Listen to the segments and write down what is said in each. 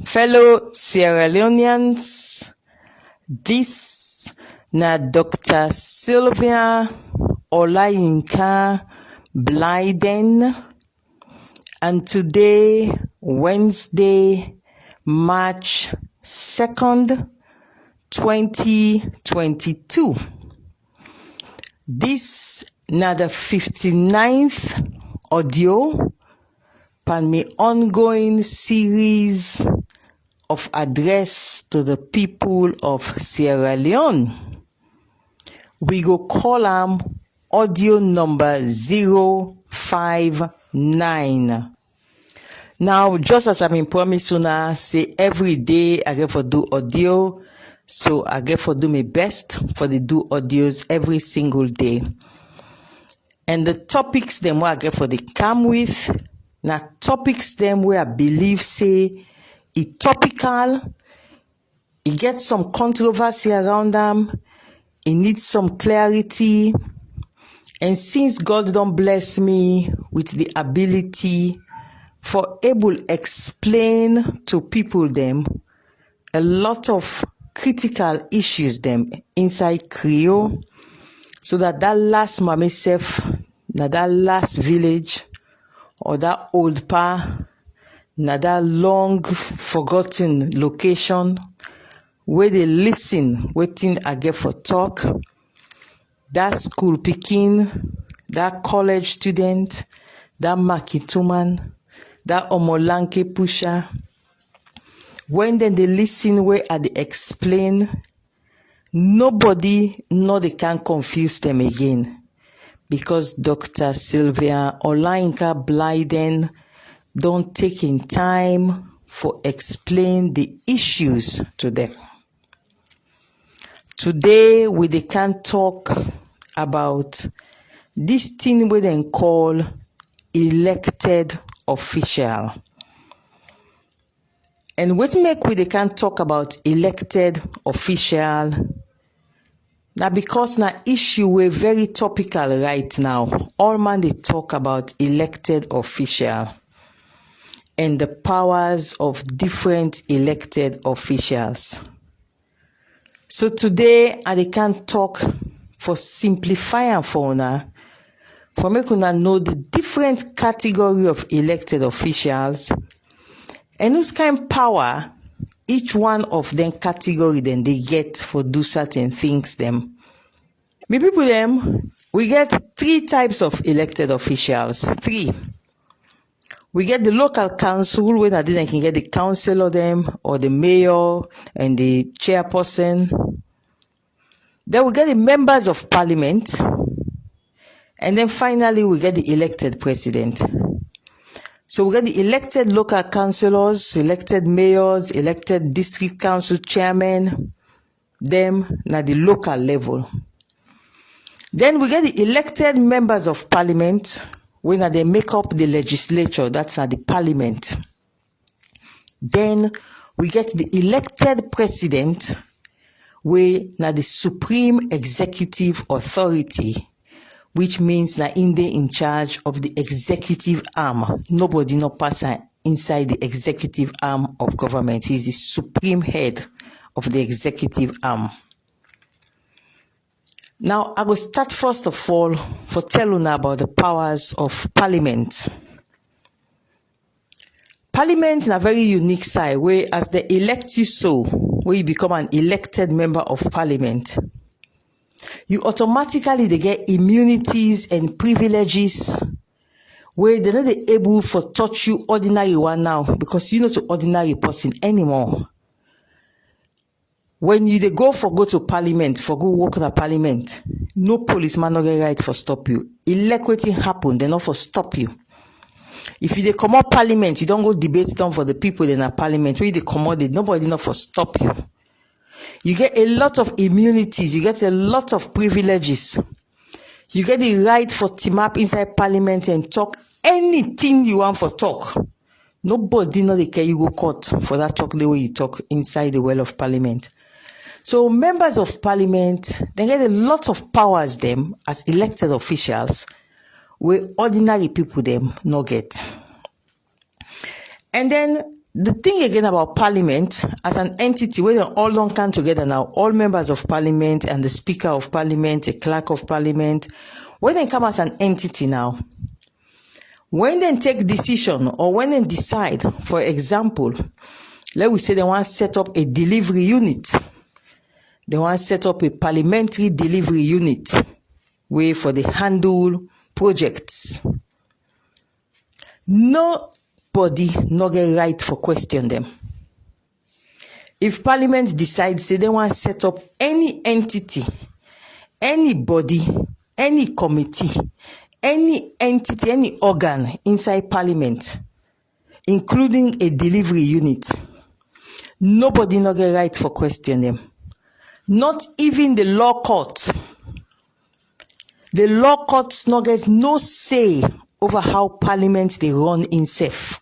Fellow Sierra Leoneans, this na Dr. Sylvia Olayinka Blyden, and today, Wednesday, March 2nd, 2022. This na the 59th audio pan my ongoing series of address to the people of Sierra Leone. We go call them audio number 059. Now, just as I've been promising, say every day I get for do audio, so I get for do my best for the do audios every single day. And the topics them where I get for the come with, now topics them where I believe say it topical, it gets some controversy around them, it needs some clarity, and since God don't bless me with the ability for able explain to people them a lot of critical issues them inside Creole, so that last mommy self, that last village, or that old pa, that long forgotten location, where they listen, waiting I get for talk, that school picking, that college student, that makituman, that omolanke pusher, when then they listen where they explain, nobody they can confuse them again. Because Dr. Sylvia Olayinka Blyden don't take in time for explain the issues to them. Today we can talk about this thing we then call elected official. And what make we can talk about elected official? Now because na issue we're very topical right now. All man they talk about elected official and the powers of different elected officials. So today I can talk for simplifying for una, for make una know the different category of elected officials and whose kind power each one of them category then they get for do certain things them. Me people them, we get three types of elected officials. Three. We get the local council, where they can get the councillor them, or the mayor and the chairperson. Then we get the members of parliament. And then finally we get the elected president. So we get the elected local councillors, elected mayors, elected district council chairmen, them at the local level. Then we get the elected members of parliament, when they make up the legislature, that's at the parliament. Then we get the elected president, where now the supreme executive authority, which means that in charge of the executive arm. Nobody no pass inside the executive arm of government. He's the supreme head of the executive arm. Now, I will start first of all for telling about the powers of parliament. Parliament is a very unique side where as they elect you so, where you become an elected member of parliament, you automatically they get immunities and privileges where they're not able for touch you ordinary one now because you're not an ordinary person anymore. When you they go to parliament, for go work in a parliament, no policeman no get right for stop you. Electing happen, they not for stop you. If you they come out parliament, you don't go debate down for the people in a parliament. Where they come out, nobody not for stop you. You get a lot of immunities, you get a lot of privileges. You get the right for team up inside parliament and talk anything you want for talk. Nobody know they care you go court for that talk the way you talk inside the well of parliament. So members of parliament, they get a lot of powers them as elected officials where ordinary people them no get. And then the thing again about Parliament as an entity where they all don't come together now, all members of Parliament and the Speaker of Parliament, the Clerk of Parliament, when they come as an entity now, when they take decision or when they decide, for example, let we say they want to set up a delivery unit. They want to set up a parliamentary delivery unit where for the handle projects. Nobody no get right for question them. If Parliament decides say they want to set up any entity, anybody, any committee, any entity, any organ inside Parliament, including a delivery unit, nobody no get right for question them. Not even the law courts. The law courts no get no say over how Parliament they run itself.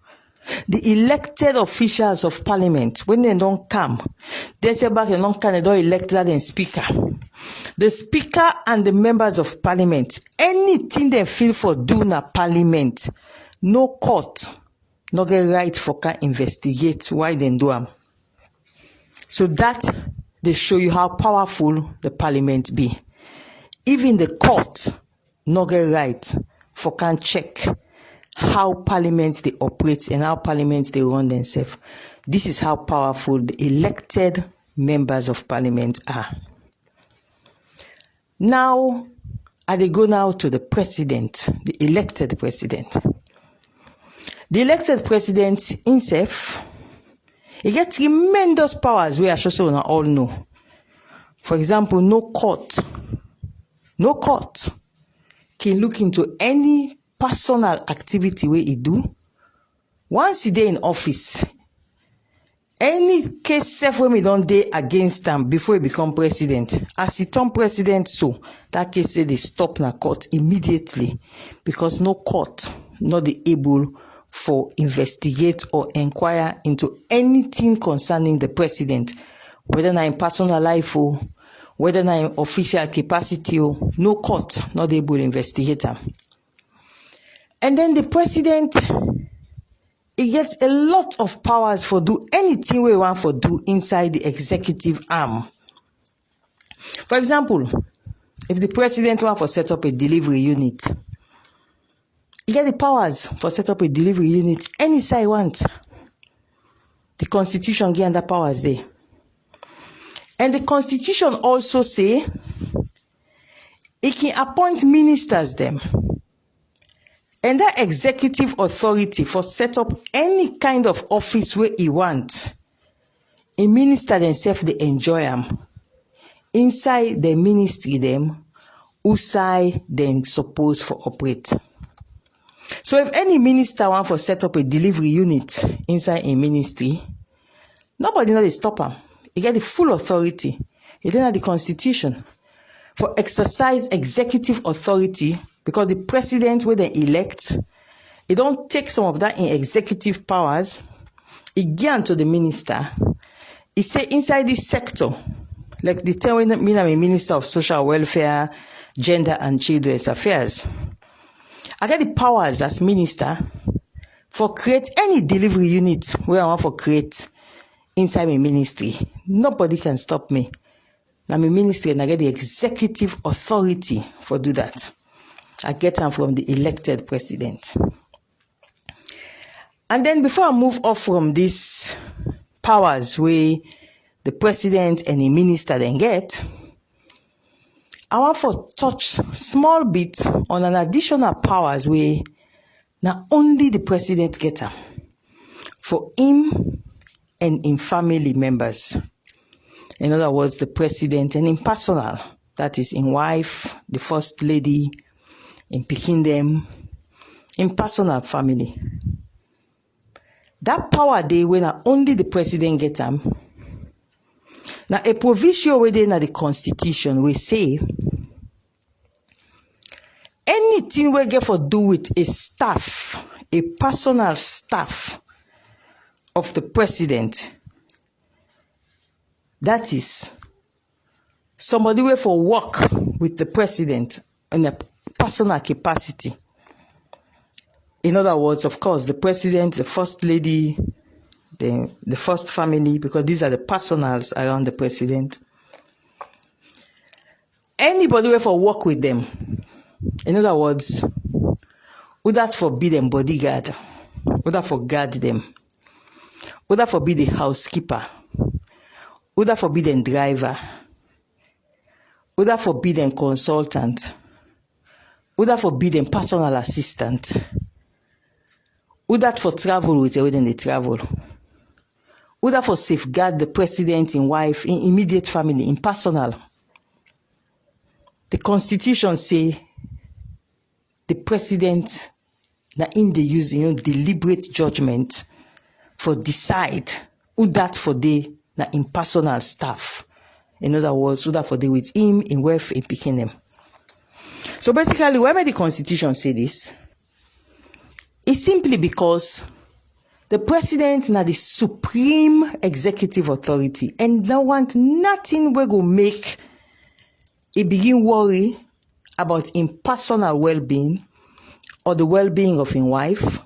The elected officials of Parliament, when they don't come, they say back they don't come, they don't elect that in Speaker. The Speaker and the members of Parliament, anything they feel for do na Parliament, no court no get right for can investigate why they do them. So that they show you how powerful the Parliament be. Even the court no get right for can check how Parliament they operate and how Parliament they run themselves. This is how powerful the elected members of Parliament are. Now, I dey go now to the president, the elected president. The elected president himself, he get tremendous powers we are sure so now all know. For example, no court can look into any personal activity where he do. Once he dey in office, any case self when we don't dey against him before he become president, as he turn president, so that case say they stop na court immediately because no court not the able for investigate or inquire into anything concerning the president, whether na in personal life or whether na in official capacity or no court not able to investigate him. And then the president, he gets a lot of powers for do anything we want for do inside the executive arm. For example, if the president want for set up a delivery unit, he get the powers for set up a delivery unit any side he want. The Constitution give under powers there. And the Constitution also say he can appoint ministers them. And that executive authority for set up any kind of office where he want, a minister themselves they enjoy them. Inside the ministry them, outside then supposed for operate. So if any minister want for set up a delivery unit inside a ministry, nobody know they stop him. He get the full authority. He didn't have the Constitution for exercise executive authority. Because the president, when they elect, he don't take some of that in executive powers. He give to the minister. He say inside this sector, like the term when I'm a minister of social welfare, gender and children's affairs. I get the powers as minister for create any delivery unit where I want for create inside my ministry. Nobody can stop me. I'm a ministry and I get the executive authority for do that. I get them from the elected president. And then before I move off from these powers where the president and the minister then get, I want to touch small bit on an additional powers where not only the president get them, for him and in family members. In other words, the president and in personal, that is in wife, the first lady, in picking them, in personal family. That power day when only the president get them. Now a provision within the Constitution we say anything we get for do with a staff, a personal staff of the president, that is somebody way for work with the president in a personal capacity. In other words, of course, the president, the first lady, the first family, because these are the personals around the president. Anybody who for work with them, in other words, who that for be them bodyguard, who that for guard them, who that for be the housekeeper, who that for be them driver, who that for be them consultant, who that for be them personal assistant, who that for travel with you when they travel, who that for safeguard the president in wife, in immediate family, in personal. The Constitution say the president na in the use deliberate judgment for decide who that for they na in personal staff. In other words, who that for they with him in wife in picking them. So basically, why may the Constitution say this? It's simply because the president na the supreme executive authority and don't want nothing we go make it begin worry about him personal well-being or the well-being of his wife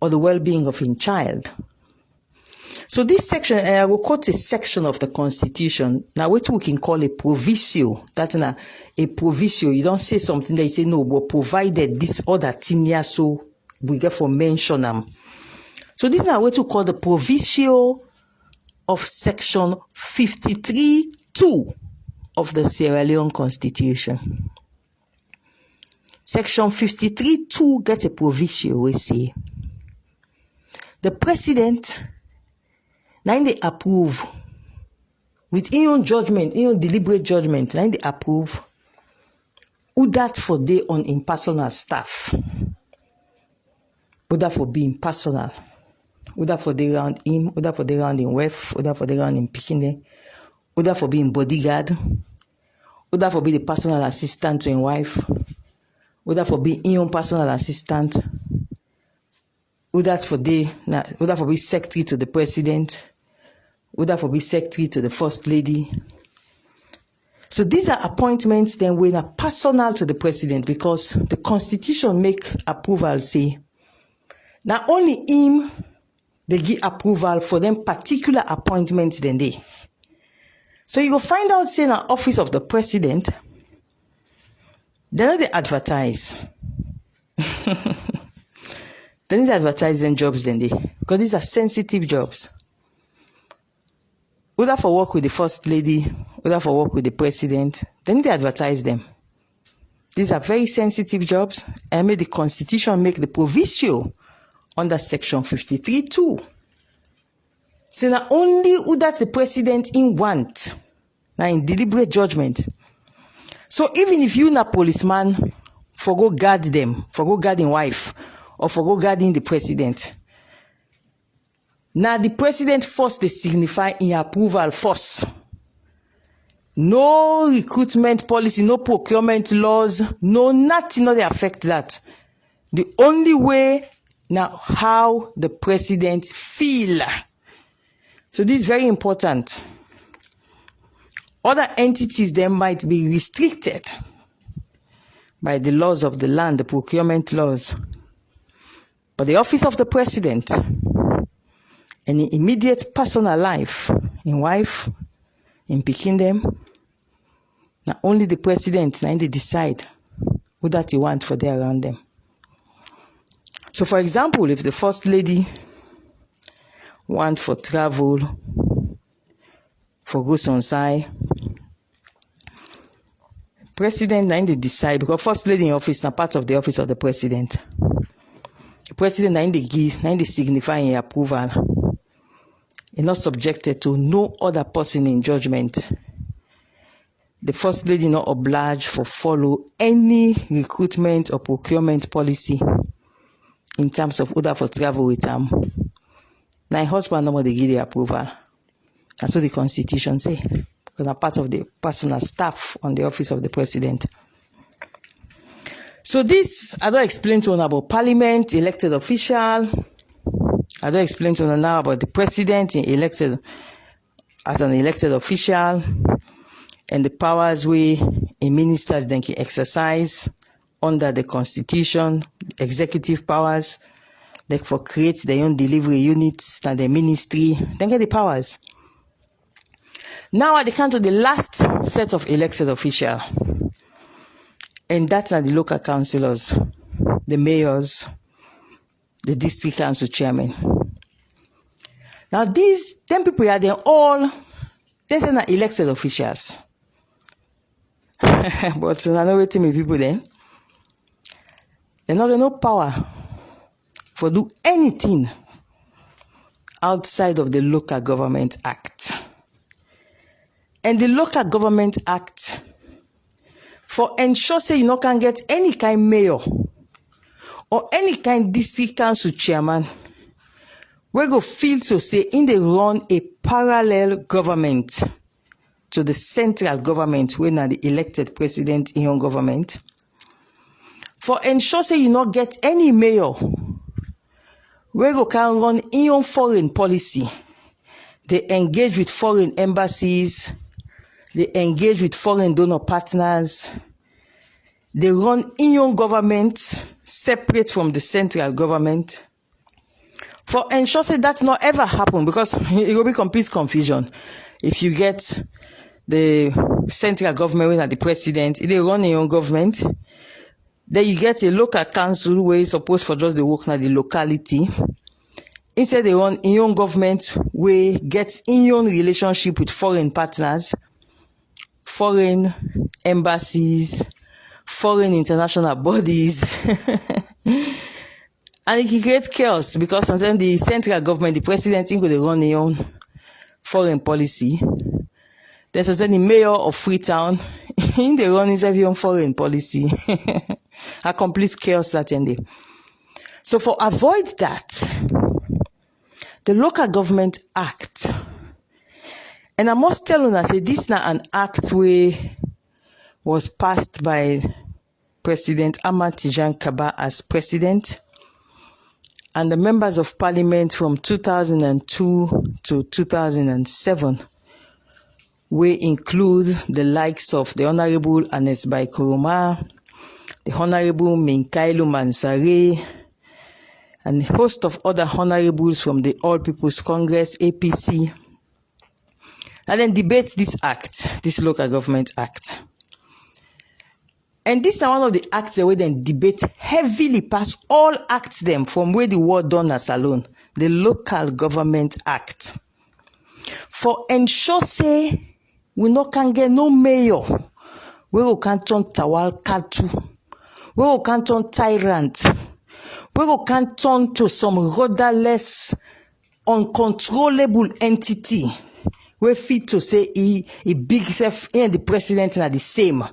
or the well-being of his child. So this section, I will quote a section of the Constitution. Now, what we can call a proviso. That's a proviso. You don't say something that you say, no, but provided this other thing here, so we get for mention them. So this is what we call the proviso of section 53(2) of the Sierra Leone Constitution. Section 53(2) gets a proviso, we say. The president, now they approve, with in judgment, in deliberate judgment, now they approve, who that for they on impersonal staff, who that for being personal, who that for they around him, who that for they around in wife, who that for they around in picking them, who that for being bodyguard, who that for be the personal assistant to his wife, who that for being in own personal assistant, who that for be secretary to the president, who that for be secretary to the first lady. So these are appointments then when are personal to the president, because the Constitution make approval say, not only him, they give approval for them particular appointments then they. So you go find out say in the office of the president, they know they advertise. They need to advertise them jobs then they, because these are sensitive jobs. Whether for work with the first lady, whether for work with the president, they need to advertise them. These are very sensitive jobs, and may the Constitution make the proviso under section 53(2). So not only who that the president in want, now in deliberate judgment. So even if you na policeman, for go guard them, for go guarding wife, or for go guarding the president. Now the president first they signify in approval first. No recruitment policy, no procurement laws, no nothing, no they affect that. The only way now how the president feel. So this is very important. Other entities then might be restricted by the laws of the land, the procurement laws. But the office of the president and the immediate personal life, in wife, in picking them, not only the president, now they decide who that you want for there around them. So for example, if the first lady want for travel, for goods on side, president now they decide, because first lady in office now part of the office of the president. The president now they give, now they signify in approval. Is not subjected to no other person in judgment. The first lady not obliged for follow any recruitment or procurement policy in terms of order for travel with them. Now husband no more they give the approval. That's what the Constitution say. Because I'm part of the personal staff on the office of the president. So this, I don't explain to you about parliament, elected official. I don't explain to you now about the president elected as an elected official and the powers we a ministers then can exercise under the Constitution, executive powers, They for create their own delivery units and their ministry. They get the powers. Now they come to the last set of elected officials. And that's the local councillors, the mayors, the district council chairman. Now these 10 people are they all, they're not elected officials. But I know what many people then. They're not no power for do anything outside of the Local Government Act. And the Local Government Act for ensure say you no can get any kind mayor or any kind district council chairman, we go feel to say in they run a parallel government to the central government when are the elected president in your government. For ensure say you not get any mayor, we go can run in your foreign policy. They engage with foreign embassies. They engage with foreign donor partners. They run in your government separate from the central government. For ensure say that not ever happen because it will be complete confusion. If you get the central government when at the president, they run in your government. Then you get a local council where it's supposed for just the work na the locality. Instead they run in your government where get in your relationship with foreign partners, foreign embassies, foreign international bodies. And it can create chaos because sometimes the central government, the president, think they run their own foreign policy. Then sometimes the mayor of Freetown, they run his own foreign policy. A complete chaos that end. So for avoid that, the Local Government Act, and I must tell you, I say this now an act where was passed by President Ahmad Tijan Kaba as president, and the members of parliament from 2002 to 2007, we include the likes of the Honorable Anes Bai Kuruma, the Honorable Minkailu Mansare, and a host of other honorables from the All People's Congress, APC, and then debate this act, this Local Government Act. And this is one of the acts where then debate heavily past all acts them from where the word done as alone, the Local Government Act. For ensure say we no can get no mayor, we can turn tawal katu, we can turn tyrant, we can turn to some rudderless, uncontrollable entity. We fit to say he big self and the president are the same.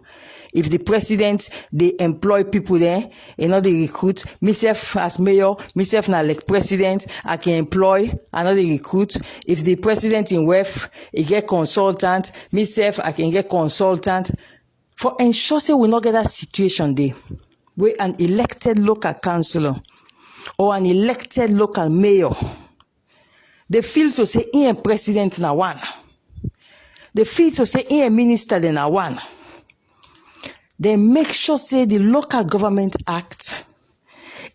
If the president, they employ people there, you know, they recruit. Myself as mayor, myself na like president, I can employ another recruit. If the president in WEF, he get consultant, myself, I can get consultant. For ensure say we not get that situation there, where an elected local councillor or an elected local mayor, they feel to say he and president na one. They feel to say he and minister then na one. They make sure say the Local Government Act,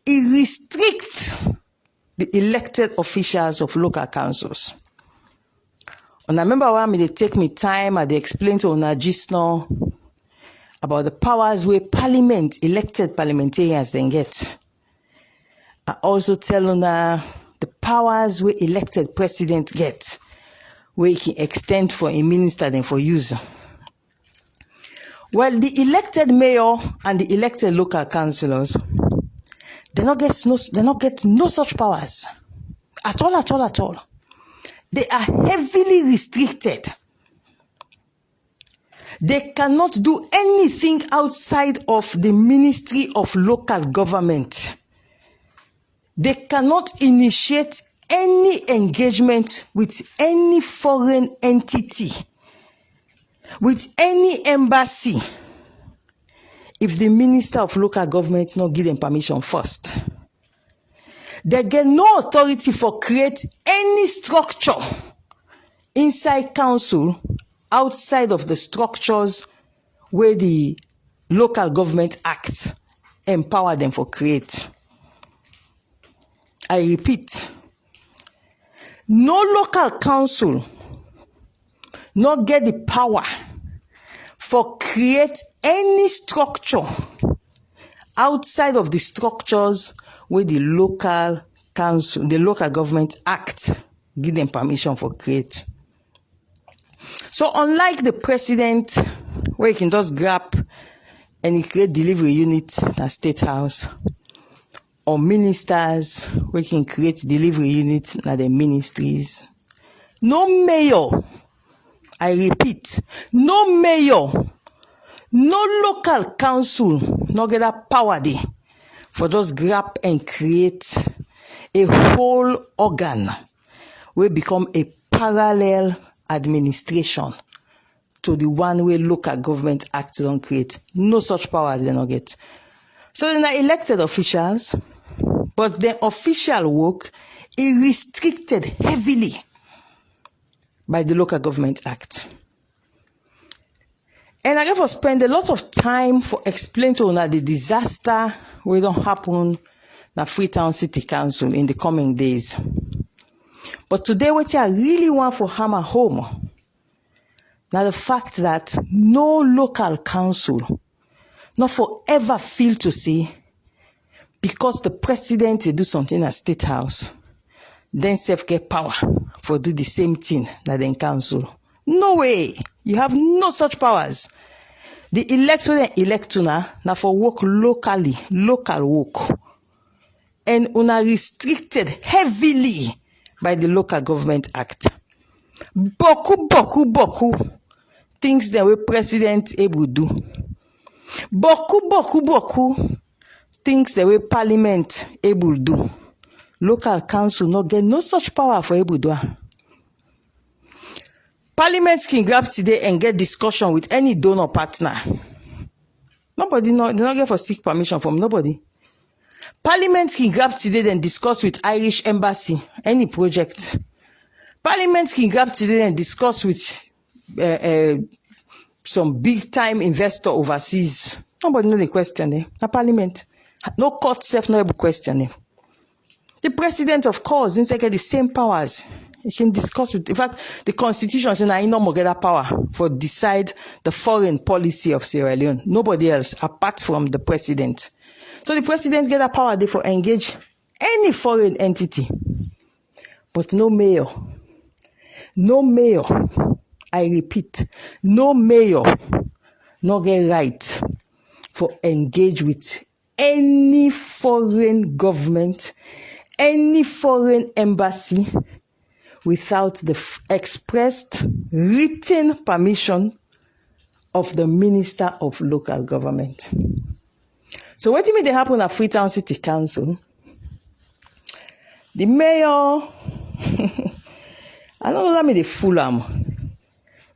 it restricts the elected officials of local councils. And I remember when they take me time and they explain to Una just now about the powers where parliament, elected parliamentarians then get. I also tell Una the powers where elected president get, where he can extend for a minister then for use. Well, the elected mayor and the elected local councillors, they not get no such powers. At all. They are heavily restricted. They cannot do anything outside of the Ministry of Local Government. They cannot initiate any engagement with any foreign entity, with any embassy, if the Minister of Local Government not give them permission first. They get no authority for create any structure inside council outside of the structures where the Local Government Act empower them for create. I repeat, no local council not get the power for create any structure outside of the structures where the local council, the local government act, give them permission for create. So unlike the president, where he can just grab and he create delivery unit at State House, or ministers, where he can create delivery unit at the ministries, no mayor, I repeat, no mayor, no local council, no get that power there for just grab and create a whole organ will become a parallel administration to the one where local government acts don't create. No such powers they not get. So they're elected officials, but their official work is restricted heavily by the Local Government Act. And I therefore spend a lot of time for explaining to you the disaster will don't happen na Freetown City Council in the coming days. But today what I really want for hammer home now the fact that no local council not forever feel to say because the president do something at State House, then self get power for do the same thing that then council. No way. You have no such powers. The elect now for work locally, local work. And una restricted heavily by the Local Government Act. Boku things that we president able do. Boku things that we parliament able do. Local council not get no such power for able do. Parliament can grab today and get discussion with any donor partner. Nobody they not get for seek permission from nobody. Parliament can grab today and discuss with Irish Embassy any project. Parliament can grab today and discuss with some big time investor overseas. Nobody know the question there. Na Parliament. No court self no able question. The president, of course, didn't get the same powers. He can discuss with. In fact, the Constitution says that he no more get that power for decide the foreign policy of Sierra Leone. Nobody else apart from the president. So the president get that power there for engage any foreign entity, but no mayor. No mayor. I repeat, no mayor no get right for engage with any foreign government, any foreign embassy without the expressed written permission of the Minister of Local Government. So what do you mean they happen at Freetown City Council? The mayor, I don't know that they fool him.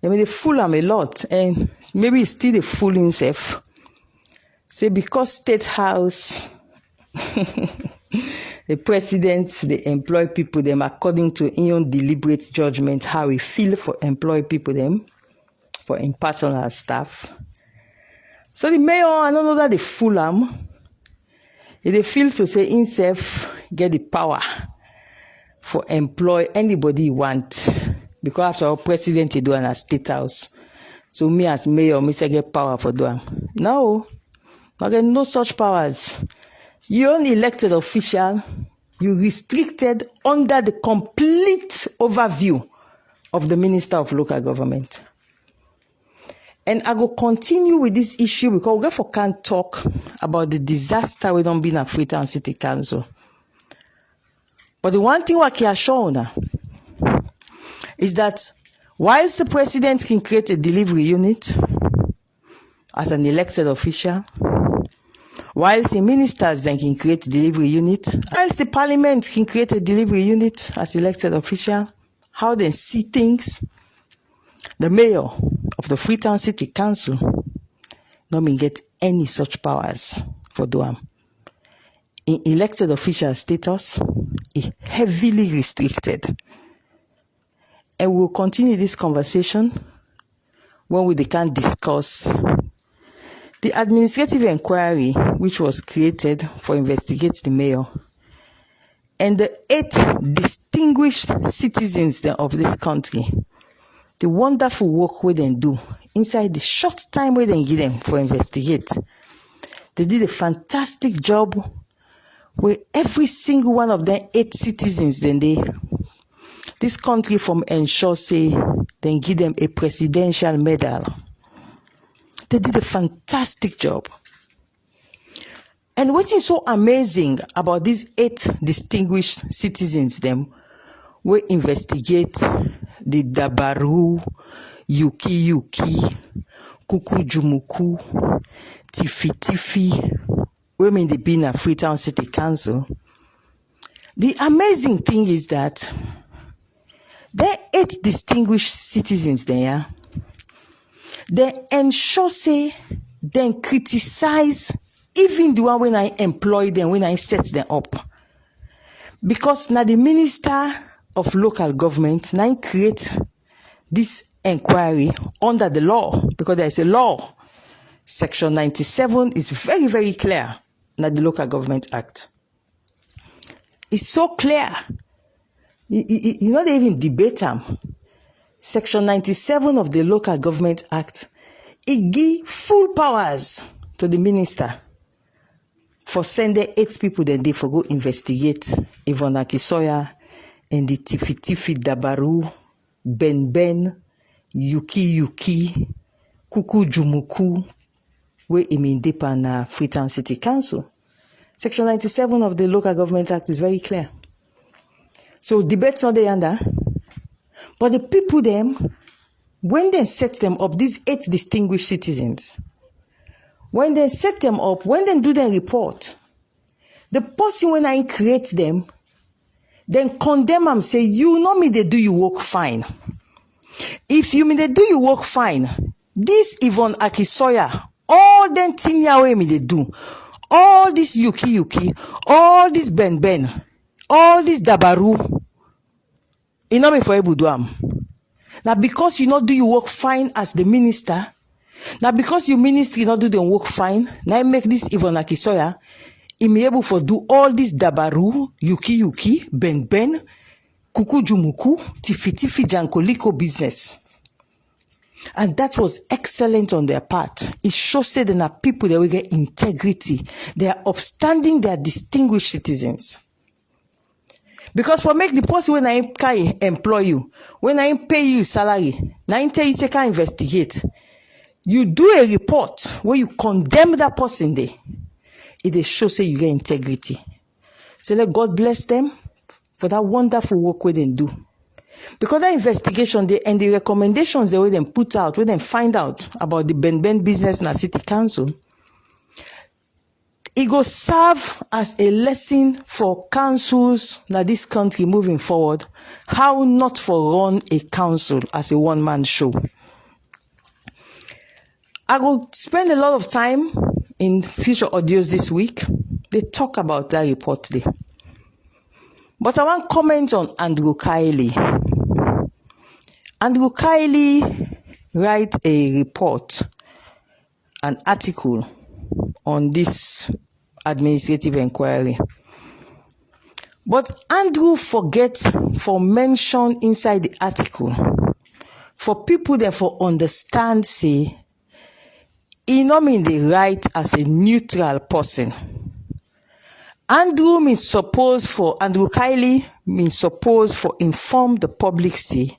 They fool him a lot, and maybe he's still a fool himself. Say because State House, the president, they employ people them according to his own deliberate judgment how he feel for employ people them for impersonal staff. So the mayor, I don't know that they fool him. They feel to say himself get the power for employ anybody he want. Because after all, president he do an a State House. So me as mayor, me say get power for doing. No, I get no such powers. You're an elected official, you restricted under the complete overview of the Minister of Local Government. And I will continue with this issue because we therefore can't talk about the disaster we don't be in a Freetown City Council. But the one thing I can assure now is that whilst the president can create a delivery unit as an elected official, whilst the ministers then can create a delivery unit, whilst the parliament can create a delivery unit as elected official, how they see things, the mayor of the Freetown City Council not been get any such powers for doing. In elected official status is heavily restricted. And we'll continue this conversation when we can discuss the administrative inquiry which was created for investigate the mayor and the 8 distinguished citizens of this country, the wonderful work wey dem do inside the short time wey dem give them for investigate. They did a fantastic job where every single one of them 8 citizens this country from ensure say then give them a presidential medal. They did a fantastic job. And what is so amazing about these 8 distinguished citizens we investigate the Dabaru, Yuki, Kuku Jumuku, Tifi, women they been at Freetown City Council. The amazing thing is that there are 8 distinguished citizens there. They ensure say they criticize even the one when I employ them, when I set them up. Because now the minister of local government now create this inquiry under the law, because there is a law. Section 97 is very, very clear in the Local Government Act. It's so clear. You not even debate them. Section 97 of the Local Government Act, it gives full powers to the minister for sending 8 people then they for go investigate Yvonne Akisoya and the Tifi Dabaru, Ben, Yuki, Kuku Jumuku, where Imindepa na Freetown City Council. Section 97 of the Local Government Act is very clear. So debates not there under. But the people when they set them up, these 8 distinguished citizens, when they set them up, when they do their report, the person when I create them, then condemn them, say, you know me, they do you work fine. If you mean they do you work fine, this Yvonne Akisoya, all them things way me they do, all this Yuki, all this Ben, all this Dabaru, you know me for Ebuduam. Now because you not do you work fine as the minister, now because your ministry not do the work fine, now make this Yvonne Akisoya, he be able for do all this Dabaru, Yuki, Ben, Kuku Jumuku, Tifi Jankoliko business. And that was excellent on their part. It shows that there are people that will get integrity. They are upstanding, they are distinguished citizens. Because for make the person when I can employ you, when I pay you salary, now I tell you say can investigate. You do a report where you condemn that person there. It shows that you get integrity. So let God bless them for that wonderful work we they do. Because that investigation and the recommendations they will then put out, we then find out about the Ben business in the city council, it go serve as a lesson for councils in this country moving forward, how not for run a council as a one-man show. I will spend a lot of time in future audios this week. They talk about that report today. But I want to comment on Andrew Kiley. Andrew Kiley write a report, an article on this administrative inquiry. But Andrew forgets for mention inside the article for people that for understand say he not mean the right as a neutral person. Andrew Kiley means suppose for inform the public say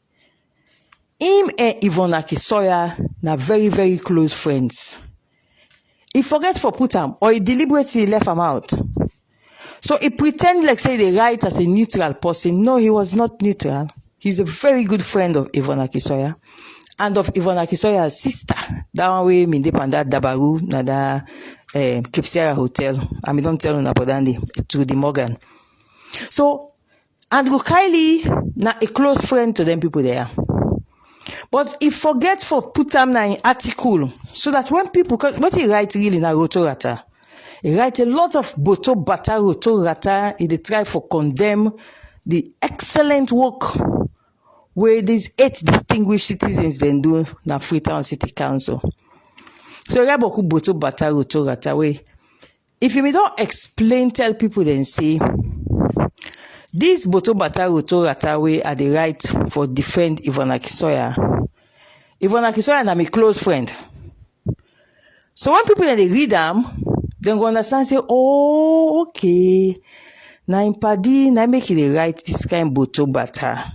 him and Yvonne Akisoya na very, very close friends. He forget for put him or he deliberately left him out. So he pretend like say the right as a neutral person. No, he was not neutral. He's a very good friend of Yvonne Akisoya and of Yvonne Akisoya's sister. That one way me depend that Dabaru na that Kipsera Hotel. I mean don't tell you about that to the Morgan. So Andrew Kiley na a close friend to them people there. But he forget for put them in an article so that when people, cause what he write really na rotorata. He write a lot of boto bata rotorata. He try for condemn the excellent work where these 8 distinguished citizens then do na Freetown City Council. So he have beaucoup boto bata rotorata way. If you may don't explain, tell people then say This Boto Bata Roto Ratawe are the right for defend Yvonne Akisoya. Yvonne Akisoya na my close friend. So when people they read them, they go understand say, oh, okay. Na in padi, na make it right this kind Boto Bata.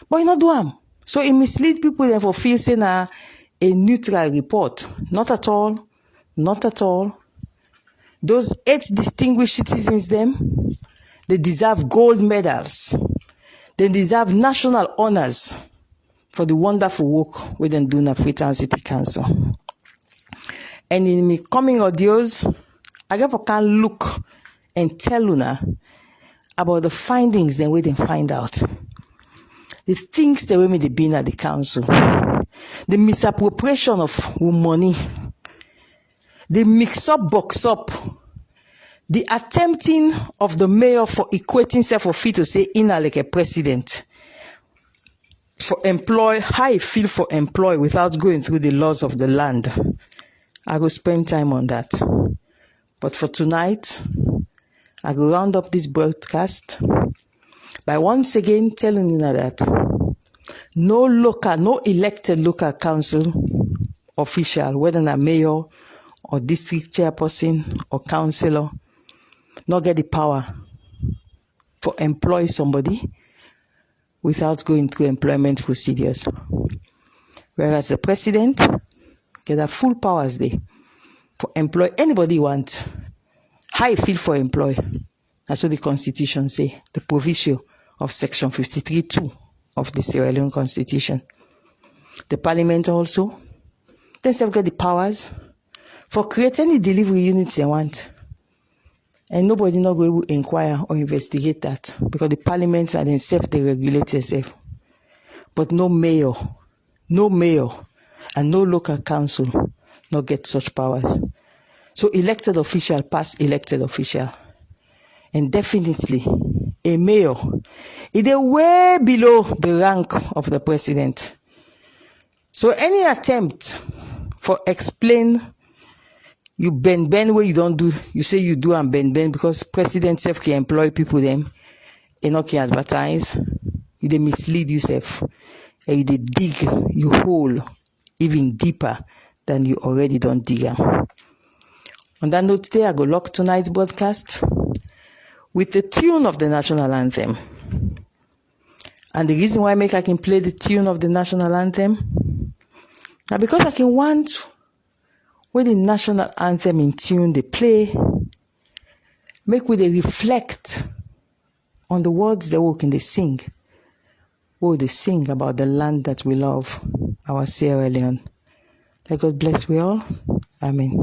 But you not do am. So it mislead people then for feel say na a neutral report. Not at all. Not at all. Those 8 distinguished citizens them, they deserve gold medals. They deserve national honors for the wonderful work we then do in Freetown City Council. And in my coming audios, I can look and tell Una about the findings then we then find out. The things that we made been at the council. The misappropriation of money. The mix-up, box-up. The attempting of the mayor for equating self-office to say in like a president. For employ, how I feel for employ without going through the laws of the land. I will spend time on that. But for tonight, I will round up this broadcast by once again telling you that no elected local council official, whether a mayor or district chairperson or councillor, not get the power for employ somebody without going through employment procedures. Whereas the president get the full powers there for employ anybody want. How you feel for employ. That's what the Constitution say, the provision of Section 53(2) of the Sierra Leone Constitution. The Parliament also, they self get the powers for creating any delivery units they want. And nobody not going to inquire or investigate that because the Parliament and themselves they regulate themselves. But no mayor, and no local council not get such powers. So elected official pass elected official. And definitely, a mayor is way below the rank of the president. So any attempt for explain you bend where you don't do, you say you do and bend because president self can employ people them, and not can advertise, you they mislead yourself, and you they dig you hole even deeper than you already don't dig them. On that note today, I go lock tonight's broadcast with the tune of the national anthem. And the reason why I can play the tune of the national anthem, now because I can want when the national anthem in tune they play, make we they reflect on the words they walk and they sing. Oh, they sing about the land that we love, our Sierra Leone. Let God bless we all. Amen.